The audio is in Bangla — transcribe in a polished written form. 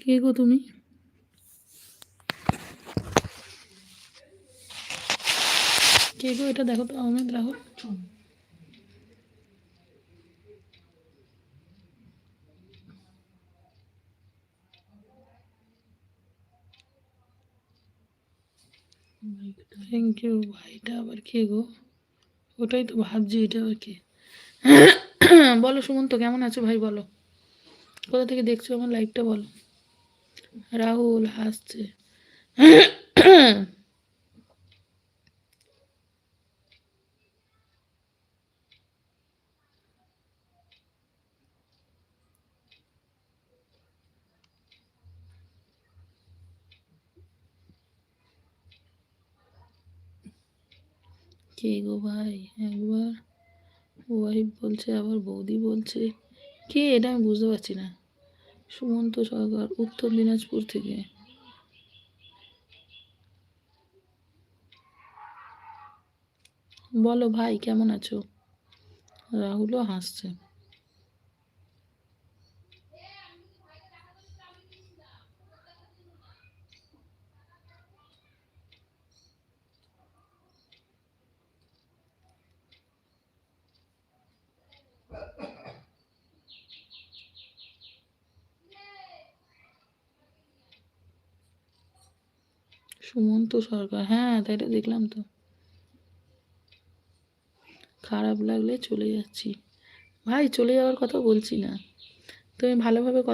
কে গো তুমি? কে গো এটা? দেখো তো আহমেদ রাহুল। Thank you. ভাইটা আবার কে গো? ওটাই তো ভাবছি, এটা আবার কে? বলো সুমন্ত, কেমন আছো ভাই? বলো কোথা থেকে দেখছো আমার লাইভটা, বলো। রাহুল হাসছে। কে গো ভাই? একবার ওয়াইফ বলছে, আবার বৌদি বলছে। কে এটা আমি বুঝতে পারছি না। সুমন্ত সরকার, উত্তর দিনাজপুর থেকে। বলো ভাই কেমন আছো? রাহুলও হাসছে। সুমন্ত সরকার, হ্যাঁ তাই তো দেখলাম তো। খারাপ লাগলে চলে যাচ্ছি। ভাই চলে যাওয়ার কথা বলছি না, তুমি ভালোভাবে